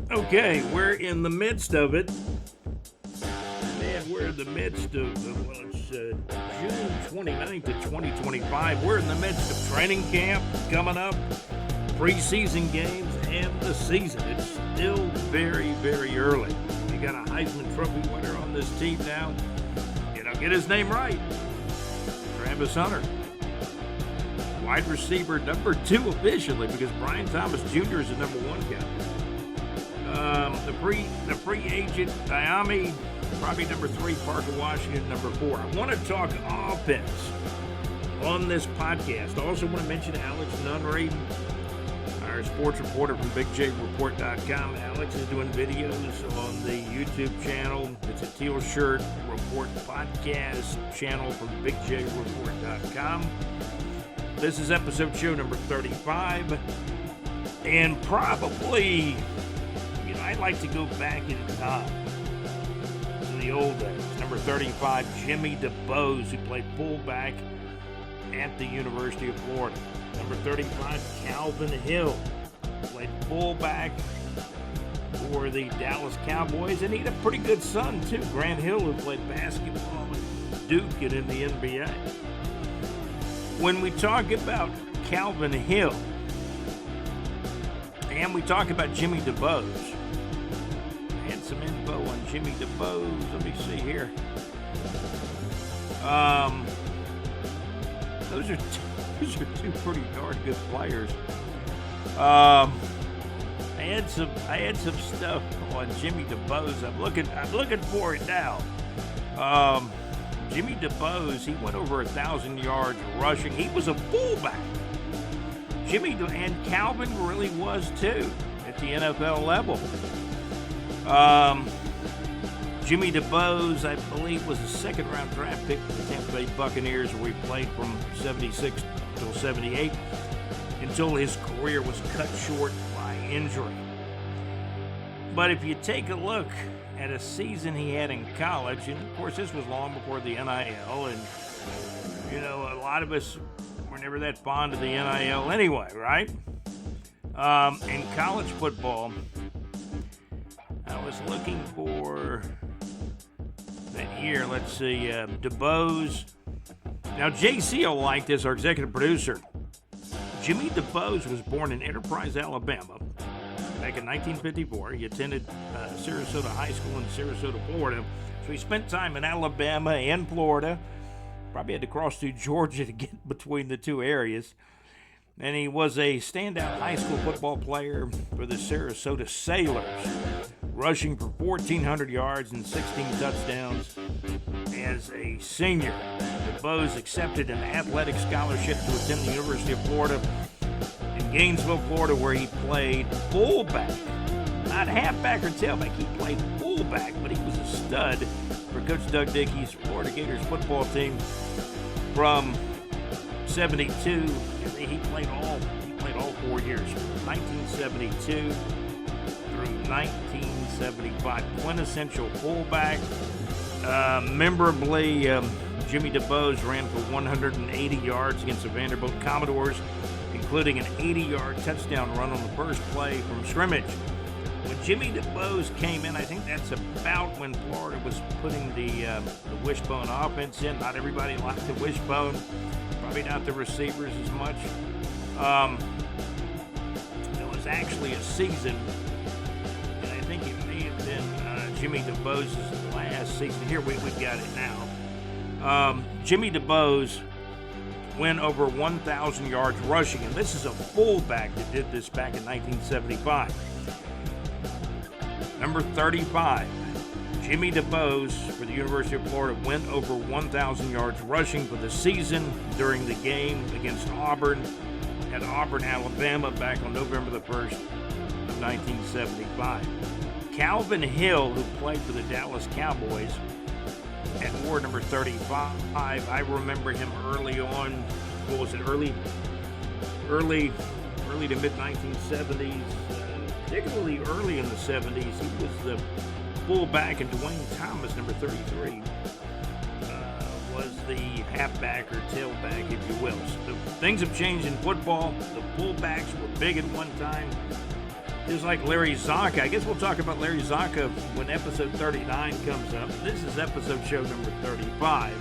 Okay, we're in the midst of it. Man, we're in the midst of well, it's June 29th of 2025. We're in the midst of training camp coming up, preseason games, and the season. It's still very, very early. You got a Heisman Trophy winner on this team now. Get his name right. Travis Hunter. Wide receiver number 2 officially because Brian Thomas Jr. is the number 1 guy. The free agent Diami, probably number 3. Parker Washington, number 4. I want to talk offense on this podcast. I also want to mention Alex Nunnery, our sports reporter from BigJReport.com. Alex is doing videos on the YouTube channel. It's a Teal Shirt Report podcast channel from BigJReport.com. This is episode show number 35. And probably, I'd like to go back in time to the old days. Number 35, Jimmy DeBose, who played fullback at the University of Florida. Number 35, Calvin Hill, played fullback for the Dallas Cowboys, and he had a pretty good son, too. Grant Hill, who played basketball at Duke and in the NBA. When we talk about Calvin Hill, and we talk about Jimmy DeBose, I had some info on Jimmy DeBose. Let me see here. Those are two pretty darn good players. I had some stuff on Jimmy DeBose. I'm looking for it now. Jimmy DeBose, he went over 1,000 yards rushing. He was a fullback. And Calvin really was too at the NFL level. Jimmy DeBose, I believe, was a second-round draft pick for the Tampa Bay Buccaneers, where he played from 76 till 78 until his career was cut short by injury. But if you take a look at a season he had in college, and of course this was long before the NIL, and a lot of us were never that fond of the NIL anyway, right? In college football, I was looking for that year. Let's see, DeBose. Now, JC will like this, our executive producer. Jimmy DeBose was born in Enterprise, Alabama, back in 1954. He attended Sarasota High School in Sarasota, Florida. So he spent time in Alabama and Florida. Probably had to cross through Georgia to get between the two areas. And he was a standout high school football player for the Sarasota Sailors, rushing for 1,400 yards and 16 touchdowns as a senior. DeBose accepted an athletic scholarship to attend the University of Florida in Gainesville, Florida, where he played fullback. Not halfback or tailback, he played fullback, but he was a stud for Coach Doug Dickey's Florida Gators football team from 72. He played all 4 years, 1972 through 1975. Quintessential fullback. Memorably, Jimmy DeBose ran for 180 yards against the Vanderbilt Commodores, including an 80-yard touchdown run on the first play from scrimmage. When Jimmy DeBose came in, I think that's about when Florida was putting the wishbone offense in. Not everybody liked the wishbone. Probably not the receivers as much. It was actually a season, and I think it may have been Jimmy DeBose's last season. Here, we've got it now. Jimmy DeBose went over 1,000 yards rushing, and this is a fullback that did this back in 1975. Number 35, Jimmy DeBose for the University of Florida went over 1,000 yards rushing for the season during the game against Auburn at Auburn, Alabama, back on November the 1st of 1975. Calvin Hill, who played for the Dallas Cowboys, at ward number 35. I remember him early on. What was it? Early to mid 1970s. Particularly early in the 70s, he was the fullback, and Dwayne Thomas, number 33, was the halfback or tailback, if you will. So things have changed in football. The fullbacks were big at one time. Just like Larry Zonka. I guess we'll talk about Larry Zonka when episode 39 comes up. This is episode show number 35.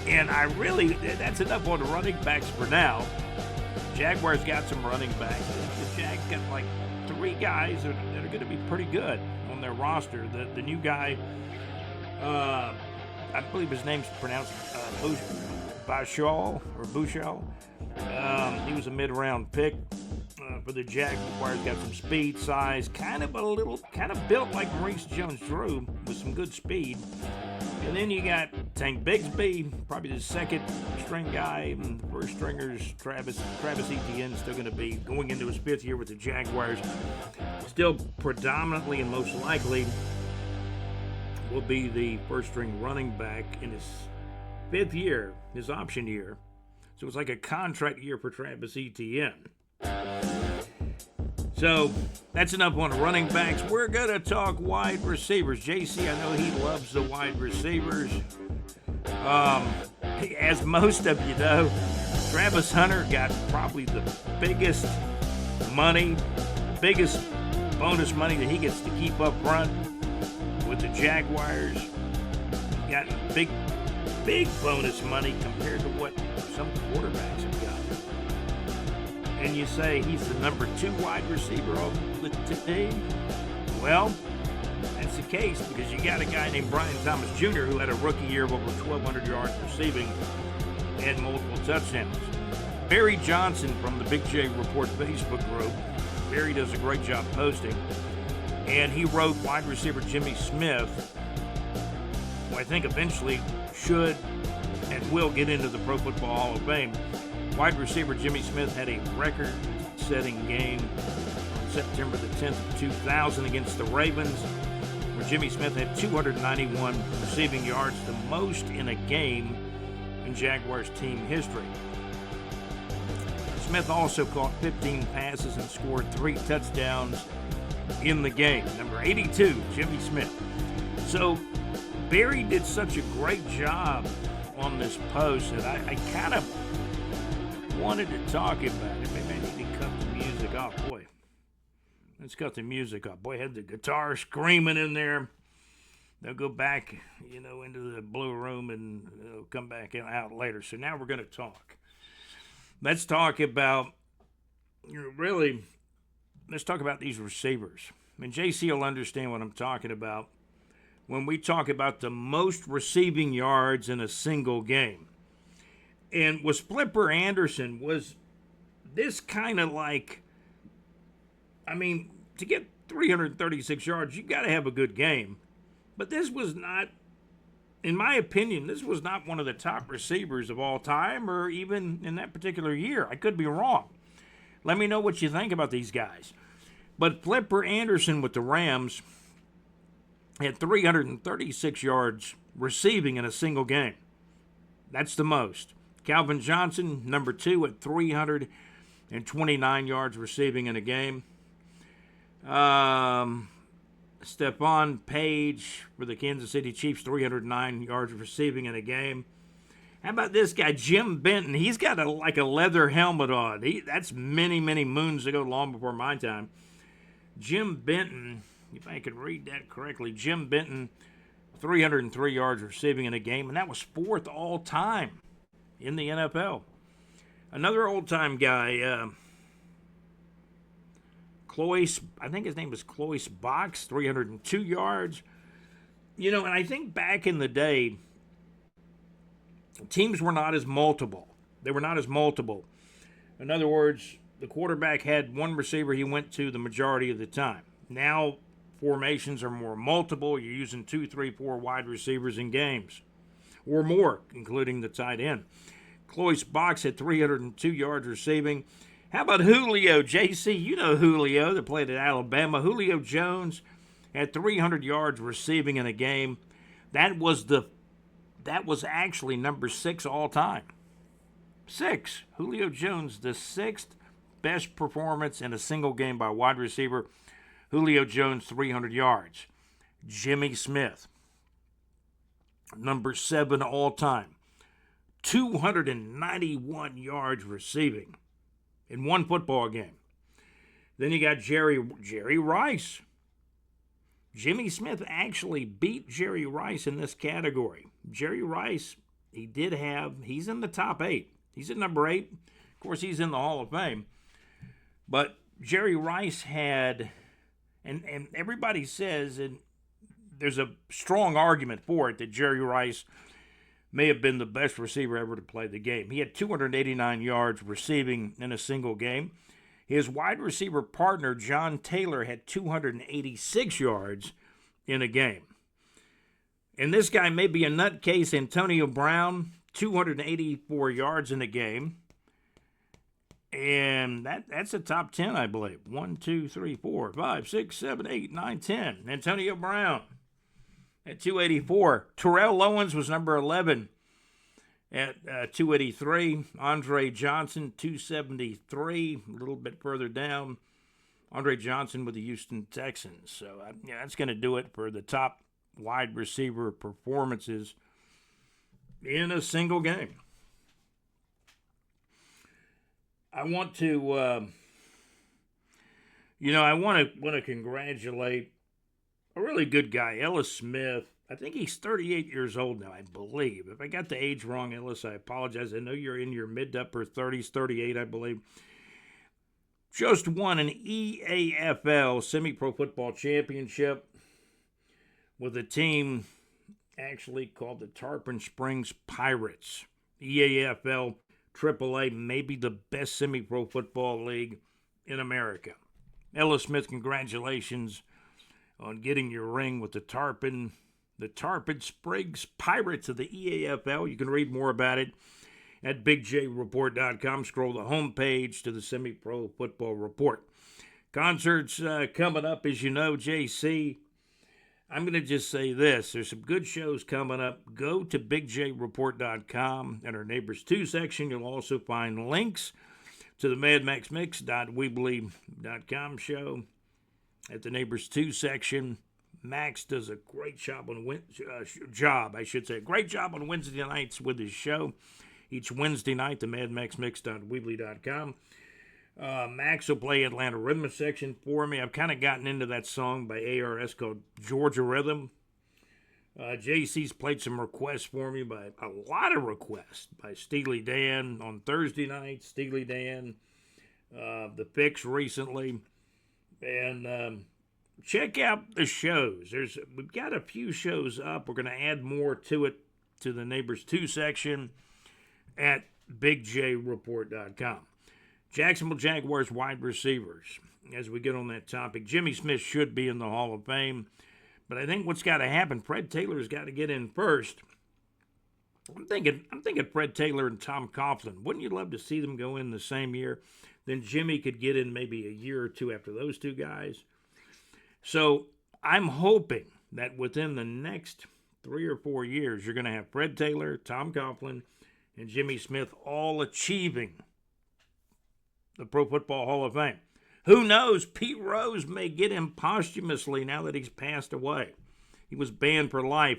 And that's enough on the running backs for now. Jaguars got some running backs. The Jags got like 3 guys that are going to be pretty good on their roster. The new guy, I believe his name's pronounced Bashal. He was a mid-round pick for the Jaguars. Got some speed, size, kind of built like Maurice Jones-Drew with some good speed. And then you got Tank Bigsby, probably the second string guy. And the first stringers, Travis Etienne, still going to be going into his 5th year with the Jaguars. Still predominantly and most likely will be the first string running back in his 5th year, his option year. So it's like a contract year for Travis Etienne. So that's enough on the running backs. We're going to talk wide receivers. JC, I know he loves the wide receivers. As most of you know, Travis Hunter got probably the biggest bonus money that he gets to keep up front with the Jaguars. Got big bonus money compared to what some quarterbacks have got. And you say he's the number 2 wide receiver on the team? Well, that's the case because you got a guy named Brian Thomas Jr. who had a rookie year of over 1,200 yards receiving and multiple touchdowns. Barry Johnson from the Big J Report Facebook group. Barry does a great job posting. And he wrote wide receiver Jimmy Smith, who I think eventually should and will get into the Pro Football Hall of Fame. Wide receiver Jimmy Smith had a record-setting game on September the 10th of 2000 against the Ravens, where Jimmy Smith had 291 receiving yards, the most in a game in Jaguars team history. Smith also caught 15 passes and scored 3 touchdowns in the game. Number 82, Jimmy Smith. So Barry did such a great job on this post that I kind of wanted to talk about it. Maybe I need to cut the music off. Boy, let's cut the music off. Boy, I had the guitar screaming in there. They'll go back, into the blue room and come back out later. So now we're going to talk. Let's talk about, let's talk about these receivers. I mean, JC will understand what I'm talking about when we talk about the most receiving yards in a single game. And was Flipper Anderson, was this kind of like, to get 336 yards, you got to have a good game. But this was not, in my opinion, this was not one of the top receivers of all time or even in that particular year. I could be wrong. Let me know what you think about these guys. But Flipper Anderson with the Rams had 336 yards receiving in a single game. That's the most. Calvin Johnson, number 2, at 329 yards receiving in a game. Stephon Page for the Kansas City Chiefs, 309 yards receiving in a game. How about this guy, Jim Benton? He's got a leather helmet on. That's many, many moons ago, long before my time. Jim Benton, if I could read that correctly, Jim Benton, 303 yards receiving in a game, and that was 4th all-time in the NFL. Another old-time guy, Cloyce, I think his name was Cloyce Box, 302 yards. And I think back in the day, teams were not as multiple. They were not as multiple. In other words, the quarterback had one receiver he went to the majority of the time. Now, formations are more multiple. You're using 2, 3, 4 wide receivers in games, or more, including the tight end. Cloyce Box had 302 yards receiving. How about Julio? JC, you know Julio that played at Alabama. Julio Jones had 300 yards receiving in a game. That was actually number 6 all time. 6. Julio Jones, the 6th best performance in a single game by a wide receiver. Julio Jones, 300 yards. Jimmy Smith, number 7 all time. 291 yards receiving in one football game. Then you got Jerry Rice. Jimmy Smith actually beat Jerry Rice in this category. Jerry Rice, he's in the top 8. He's at number 8. Of course, he's in the Hall of Fame. But Jerry Rice had, and everybody says, and there's a strong argument for it, that Jerry Rice may have been the best receiver ever to play the game. He had 289 yards receiving in a single game. His wide receiver partner, John Taylor, had 286 yards in a game. And this guy may be a nutcase, Antonio Brown, 284 yards in a game. And that's a top 10, I believe. 1, 2, 3, 4, 5, 6, 7, 8, 9, 10. Antonio Brown at 284. Terrell Owens was number 11 at 283. Andre Johnson, 273. A little bit further down, Andre Johnson with the Houston Texans. So that's going to do it for the top wide receiver performances in a single game. I want to, I want to congratulate a really good guy, Ellis Smith. I think he's 38 years old now, I believe. If I got the age wrong, Ellis, I apologize. I know you're in your mid to upper 30s, 38, I believe. Just won an EAFL Semi-Pro Football Championship with a team actually called the Tarpon Springs Pirates. EAFL AAA, maybe the best semi-pro football league in America. Ellis Smith, congratulations on getting your ring with the Tarpon Springs Pirates of the EAFL. You can read more about it at bigjreport.com. Scroll the homepage to the Semi-Pro Football Report. Concerts coming up, as you know, JC. I'm going to just say this. There's some good shows coming up. Go to bigjreport.com. In our Neighbors 2 section, you'll also find links to the madmaxmix.weebly.com show. At the Neighbors 2 section, Max does a great job on Wednesday nights with his show. Each Wednesday night, the madmaxmix.weebly.com. Max will play Atlanta Rhythm section for me. I've kind of gotten into that song by ARS called Georgia Rhythm. JC's played some requests for me, by a lot of requests by Steely Dan on Thursday night. Steely Dan, The Fix recently. And check out the shows. We've got a few shows up. We're going to add more to it, to the Neighbors 2 section at bigjreport.com. Jacksonville Jaguars wide receivers. As we get on that topic, Jimmy Smith should be in the Hall of Fame, but I think what's got to happen, Fred Taylor's got to get in first. I'm thinking Fred Taylor and Tom Coughlin. Wouldn't you love to see them go in the same year? Then Jimmy could get in maybe a year or two after those two guys. So I'm hoping that within the next 3 or 4 years, you're going to have Fred Taylor, Tom Coughlin, and Jimmy Smith all achieving the Pro Football Hall of Fame. Who knows? Pete Rose may get him posthumously now that he's passed away. He was banned for life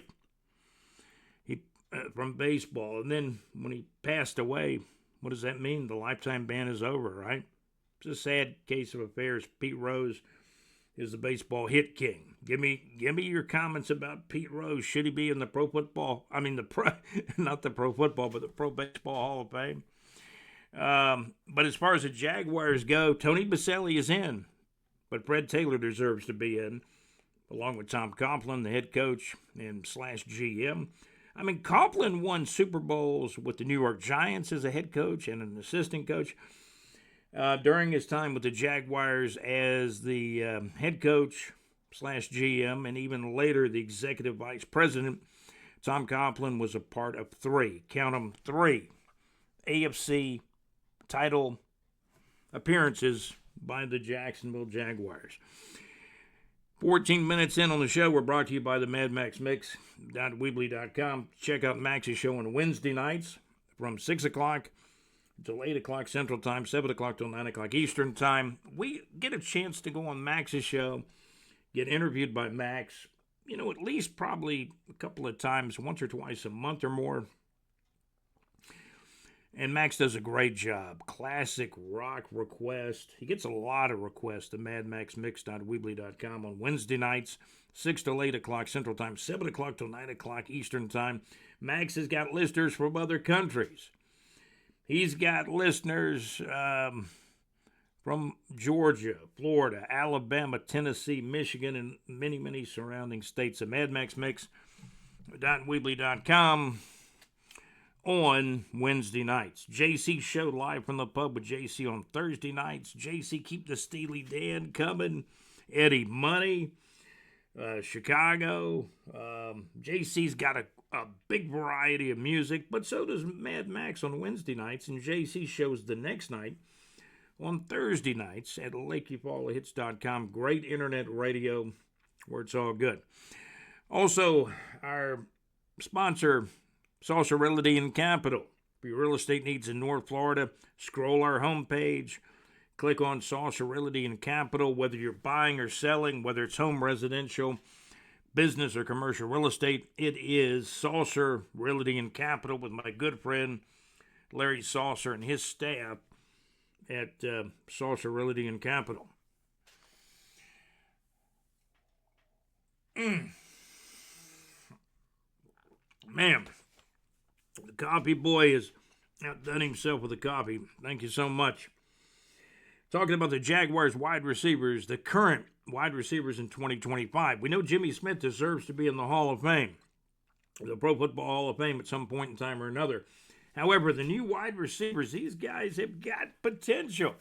from baseball. And then when he passed away, what does that mean? The lifetime ban is over, right? It's a sad case of affairs. Pete Rose is the baseball hit king. Give me your comments about Pete Rose. Should he be in the Pro Football? I mean, not the Pro Football, but the Pro Baseball Hall of Fame. But as far as the Jaguars go, Tony Baselli is in, but Fred Taylor deserves to be in, along with Tom Coughlin, the head coach and / GM. I mean, Coughlin won Super Bowls with the New York Giants as a head coach and an assistant coach. During his time with the Jaguars as the head coach / GM, and even later the executive vice president, Tom Coughlin was a part of 3 AFC title appearances by the Jacksonville Jaguars. 14 minutes in on the show. We're brought to you by the madmaxmix.weebly.com. Check out Max's show on Wednesday nights from 6 o'clock until 8 o'clock Central Time, 7 o'clock till 9 o'clock Eastern Time. We get a chance to go on Max's show, get interviewed by Max, at least probably a couple of times, once or twice a month or more. And Max does a great job. Classic rock request. He gets a lot of requests to madmaxmix.weebly.com on Wednesday nights, 6 till 8 o'clock Central Time, 7 o'clock till 9 o'clock Eastern Time. Max has got listeners from other countries. He's got listeners from Georgia, Florida, Alabama, Tennessee, Michigan, and many, many surrounding states. So madmaxmix.weebly.com on Wednesday nights. JC Show live from the pub with JC on Thursday nights. JC Keep the Steely Dan coming. Eddie Money, Chicago. JC's got a big variety of music, but so does Mad Max on Wednesday nights, and JC Show's the next night on Thursday nights at LakeyFallHits.com. Great internet radio where it's all good. Also, our sponsor, Salsa Realty and Capital. For your real estate needs in North Florida, scroll our homepage, click on Salsa Realty and Capital. Whether you're buying or selling, whether it's home residential, business, or commercial real estate, it is Salsa Realty and Capital with my good friend Larry Saucer and his staff at Salsa Realty and Capital. Man, the coffee boy has outdone himself with the coffee. Thank you so much. Talking about the Jaguars wide receivers, the current wide receivers in 2025. We know Jimmy Smith deserves to be in the Hall of Fame, the Pro Football Hall of Fame at some point in time or another. However, the new wide receivers, these guys have got potential.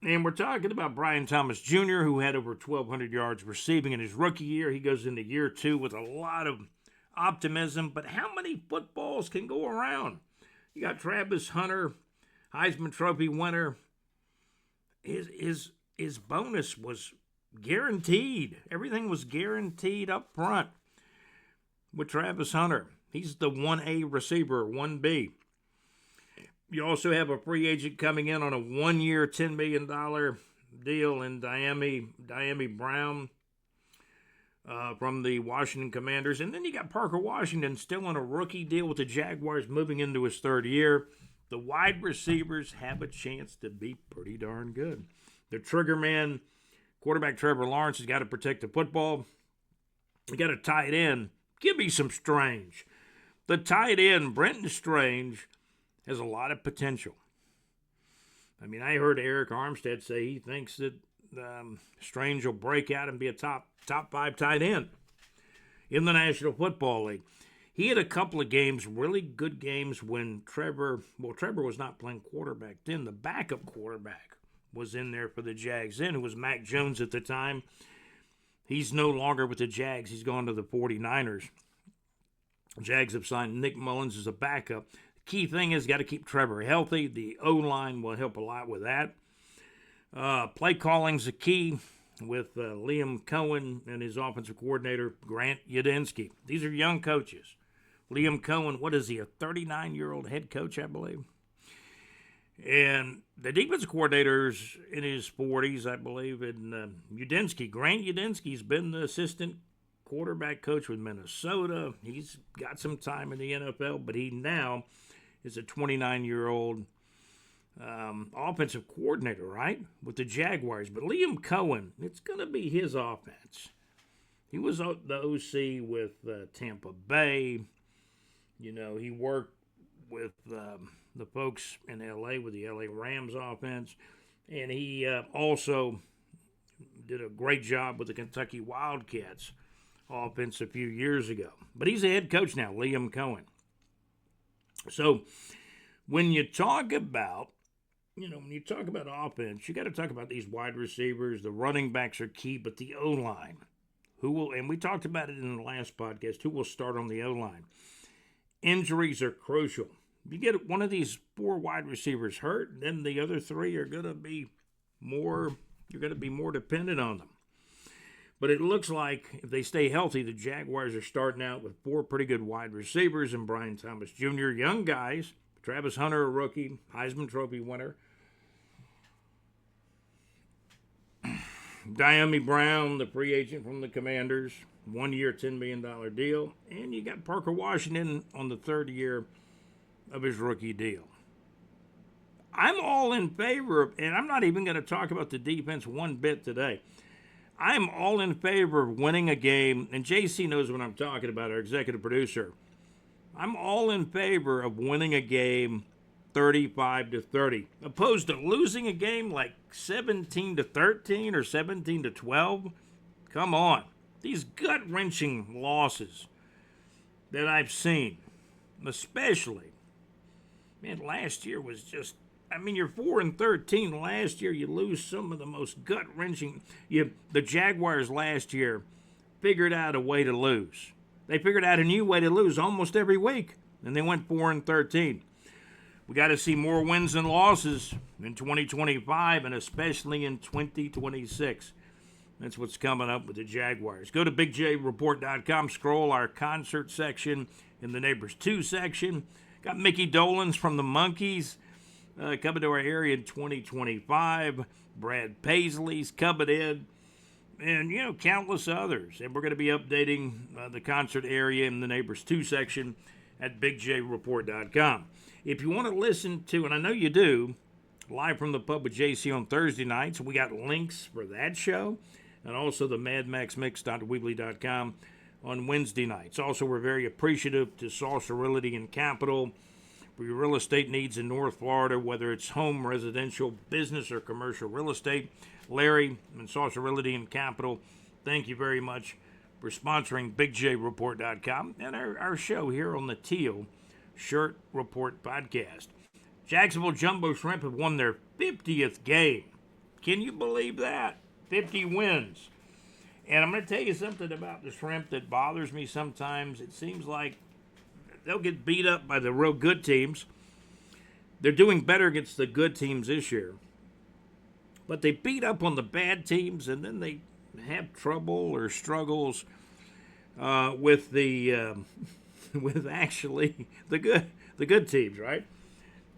And we're talking about Brian Thomas Jr., who had over 1,200 yards receiving in his rookie year. He goes into year two with a lot of optimism, but how many footballs can go around? You got Travis Hunter, Heisman Trophy winner. His bonus was guaranteed. Everything was guaranteed up front with Travis Hunter. He's the 1A receiver, 1B. You also have a free agent coming in on a 1-year, $10 million deal in Diami Brown from the Washington Commanders. And then you got Parker Washington still on a rookie deal with the Jaguars moving into his third year. The wide receivers have a chance to be pretty darn good. The trigger man, quarterback Trevor Lawrence, has got to protect the football. You got a tight end. Give me some Strange. The tight end, Brenton Strange, has a lot of potential. I mean, I heard Eric Armstead say he thinks that Strange will break out and be a top 5 tight end in the National Football League. He had a couple of games, really good games, when Trevor was not playing quarterback then. The backup quarterback was in there for the Jags then, who was Mac Jones at the time. He's no longer with the Jags. He's gone to the 49ers. Jags have signed Nick Mullins as a backup. The key thing is got to keep Trevor healthy. The O-line will help a lot with that. Play calling's a key with Liam Cohen and his offensive coordinator, Grant Udinski. These are young coaches. Liam Cohen, what is he, a 39-year-old head coach, I believe? And the defensive coordinator's in his 40s, I believe, and Grant Udinski's been the assistant quarterback coach with Minnesota. He's got some time in the NFL, but he now is a 29-year-old offensive coordinator, right, with the Jaguars. But Liam Cohen, it's going to be his offense. He was the OC with Tampa Bay. You know, he worked with the folks in L.A. with the L.A. Rams offense, and he also did a great job with the Kentucky Wildcats offense a few years ago. But he's a head coach now, Liam Cohen. So when you talk about, offense, you got to talk about these wide receivers. The running backs are key, but the O-line, and we talked about it in the last podcast, who will start on the O-line. Injuries are crucial. You get one of these 4 wide receivers hurt, then the other 3 are going to be more, you're going to be more dependent on them. But it looks like if they stay healthy, the Jaguars are starting out with 4 pretty good wide receivers and Brian Thomas Jr., young guys. Travis Hunter, a rookie, Heisman Trophy winner. Diami Brown, the free agent from the Commanders, 1-year, $10 million deal. And you got Parker Washington on the 3rd year of his rookie deal. I'm all in favor of, and I'm not even going to talk about the defense one bit today. I'm all in favor of winning a game, and JC knows what I'm talking about, our executive producer. I'm all in favor of winning a game 35-30, opposed to losing a game like 17-13 or 17-12. Come on. These gut-wrenching losses that I've seen, especially, man, last year was just, you're 4-13 last year. You lose some of the most gut-wrenching. The Jaguars last year figured out a way to lose. They figured out a new way to lose almost every week, and they went 4-13. We got to see more wins than losses in 2025, and especially in 2026. That's what's coming up with the Jaguars. Go to BigJReport.com, scroll our concert section in the Neighbors 2 section. Got Mickey Dolenz from the Monkees coming to our area in 2025. Brad Paisley's coming in. And, countless others. And we're going to be updating the concert area in the Neighbors 2 section at BigJReport.com. If you want to listen to, and I know you do, Live from the Pub with JC on Thursday nights, we got links for that show, and also the MadMaxMix.weebly.com on Wednesday nights. Also, we're very appreciative to Saucer Realty and Capital for your real estate needs in North Florida, whether it's home, residential, business, or commercial real estate. Larry and Saucer Realty and Capital, thank you very much for sponsoring BigJReport.com and our show here on the Teal Shirt Report podcast. Jacksonville Jumbo Shrimp have won their 50th game. Can you believe that? 50 wins. And I'm going to tell you something about the Shrimp that bothers me sometimes. It seems like they'll get beat up by the real good teams. They're doing better against the good teams this year. But they beat up on the bad teams, and then they have trouble or struggles with actually the good teams, right?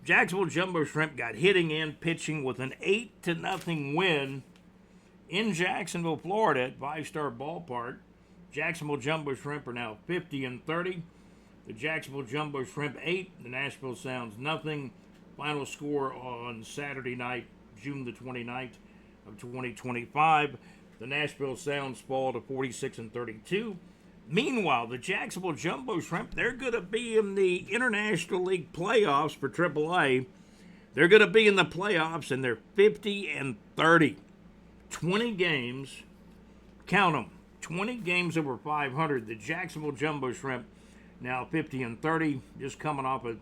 Jacksonville Jumbo Shrimp got hitting and pitching with an 8-0 win in Jacksonville, Florida at Five Star Ballpark. Jacksonville Jumbo Shrimp are now 50-30. The Jacksonville Jumbo Shrimp 8, the Nashville Sounds nothing. Final score on Saturday night, June the 29th of 2025. The Nashville Sounds fall to 46-32. Meanwhile, the Jacksonville Jumbo Shrimp, they're going to be in the International League playoffs for AAA. They're going to be in the playoffs, and they're 50-30. 20 games, count them, 20 games over 500. The Jacksonville Jumbo Shrimp now 50-30, just coming off a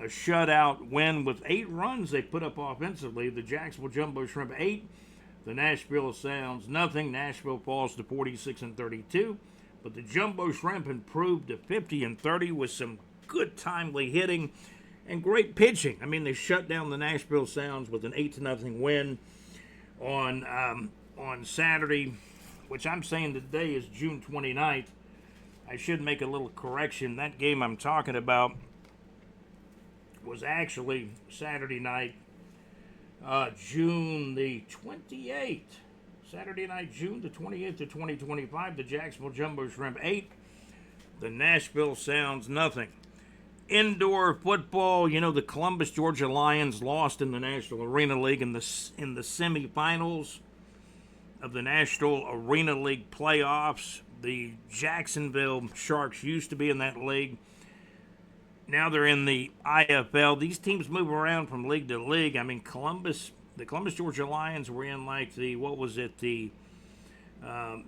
shutout win with 8 runs they put up offensively. The Jacksonville Jumbo Shrimp 8, the Nashville Sounds nothing. Nashville falls to 46-32. But the Jumbo Shrimp improved to 50-30 with some good timely hitting and great pitching. They shut down the Nashville Sounds with an 8-0 win on Saturday, which I'm saying today is June 29th. I should make a little correction. That game I'm talking about was actually Saturday night, June the 28th. Saturday night, June the 28th of 2025, the Jacksonville Jumbo Shrimp 8, the Nashville Sounds nothing. Indoor football, the Columbus, Georgia Lions lost in the National Arena League in the semifinals of the National Arena League playoffs. The Jacksonville Sharks used to be in that league. Now they're in the IFL. These teams move around from league to league. The Columbus, Georgia Lions were in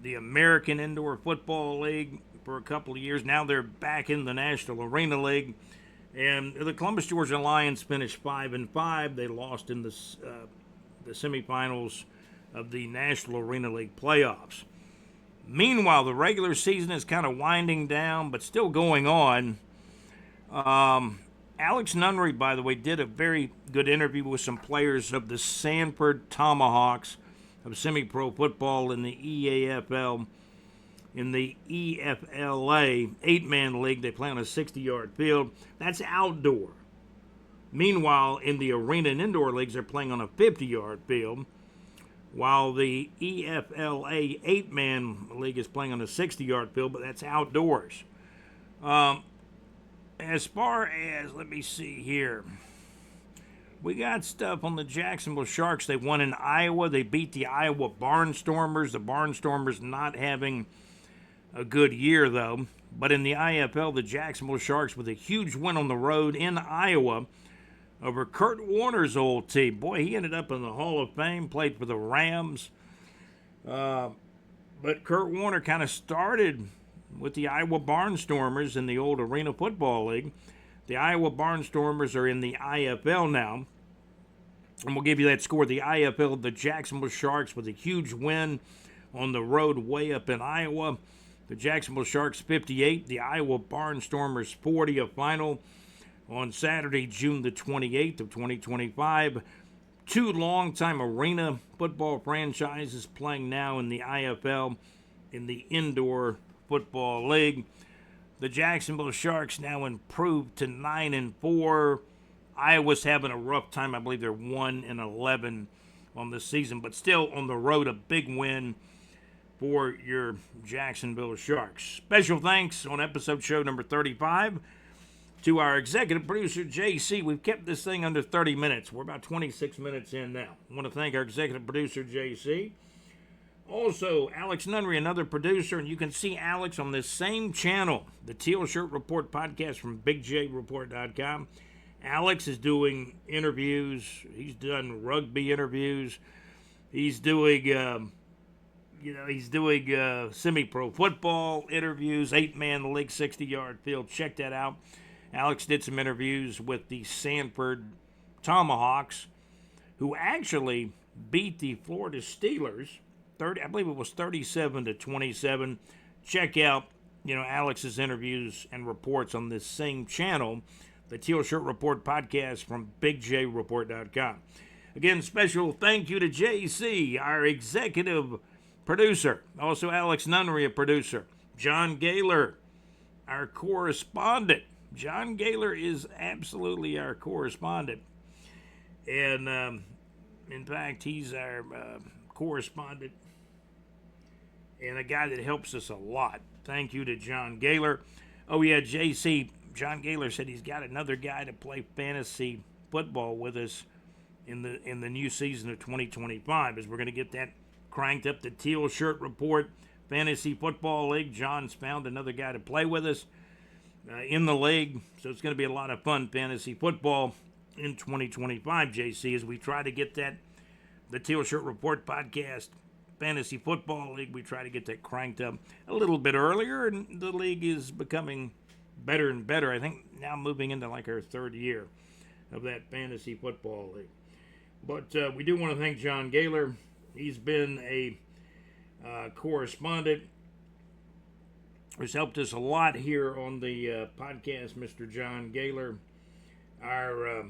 the American Indoor Football League for a couple of years. Now they're back in the National Arena League. And the Columbus, Georgia Lions finished 5-5. They lost in the semifinals of the National Arena League playoffs. Meanwhile, the regular season is kind of winding down, but still going on. Alex Nunnery, by the way, did a very good interview with some players of the Sanford Tomahawks of semi-pro football in the EAFL. In the EFLA 8-man league, they play on a 60-yard field. That's outdoor. Meanwhile, in the arena and indoor leagues, they're playing on a 50-yard field, while the EFLA 8-man league is playing on a 60-yard field, but that's outdoors. as far as, let me see here. We got stuff on the Jacksonville Sharks. They won in Iowa. They beat the Iowa Barnstormers. The Barnstormers not having a good year, though. But in the IFL, the Jacksonville Sharks with a huge win on the road in Iowa over Kurt Warner's old team. Boy, he ended up in the Hall of Fame, played for the Rams. But Kurt Warner kind of started with the Iowa Barnstormers in the old Arena Football League. The Iowa Barnstormers are in the IFL now. And we'll give you that score. The IFL, the Jacksonville Sharks with a huge win on the road way up in Iowa. The Jacksonville Sharks 58, the Iowa Barnstormers 40, a final on Saturday, June the 28th of 2025. Two longtime Arena football franchises playing now in the IFL in the Indoor Football League. The Jacksonville Sharks now improved to 9-4. Iowa's having a rough time. I believe they're 1-11 on the season, but still on the road, a big win for your Jacksonville Sharks. Special thanks on episode show number 35 to our executive producer, JC. We've kept this thing under 30 minutes. We're about 26 minutes in now. I want to thank our executive producer, JC. Also, Alex Nunnery, another producer, and you can see Alex on this same channel, the Teal Shirt Report podcast from BigJReport.com. Alex is doing interviews. He's done rugby interviews. He's doing, semi-pro football interviews, 8-man league, 60-yard field. Check that out. Alex did some interviews with the Sanford Tomahawks, who actually beat the Florida Steelers. I believe it was 37-27. Check out, Alex's interviews and reports on this same channel, the Teal Shirt Report podcast from BigJReport.com. Again, special thank you to JC, our executive producer. Also, Alex Nunnery, a producer. John Gaylor, our correspondent. John Gaylor is absolutely our correspondent. And, in fact, he's our correspondent and a guy that helps us a lot. Thank you to John Gaylor. Oh, yeah, JC. John Gaylor said he's got another guy to play fantasy football with us in the new season of 2025, as we're going to get that cranked up. The Teal Shirt Report Fantasy Football League. John's found another guy to play with us in the league, so it's going to be a lot of fun fantasy football in 2025, JC, as we try to get the Teal Shirt Report podcast Fantasy Football League. We try to get that cranked up a little bit earlier, and the league is becoming better and better. I think now moving into like our third year of that Fantasy Football League. But we do want to thank John Gaylor. He's been a correspondent. Has helped us a lot here on the podcast, Mr. John Gaylor, our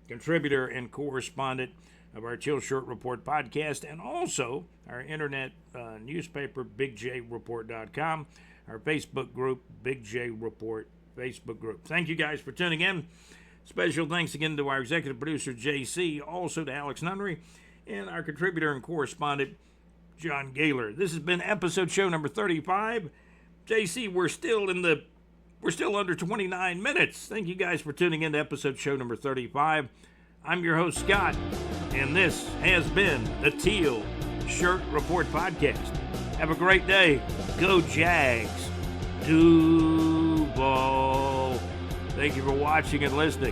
contributor and correspondent of our Teal Shirt Report podcast, and also our internet newspaper, BigJReport.com, our Facebook group, Big J Report Facebook group. Thank you guys for tuning in. Special thanks again to our executive producer, JC, also to Alex Nunnery, and our contributor and correspondent, John Gaylor. This has been episode show number 35. JC, we're still under 29 minutes. Thank you guys for tuning in to episode show number 35. I'm your host, Scott, and this has been the Teal Shirt Report podcast. Have a great day. Go Jags. Duval. Thank you for watching and listening.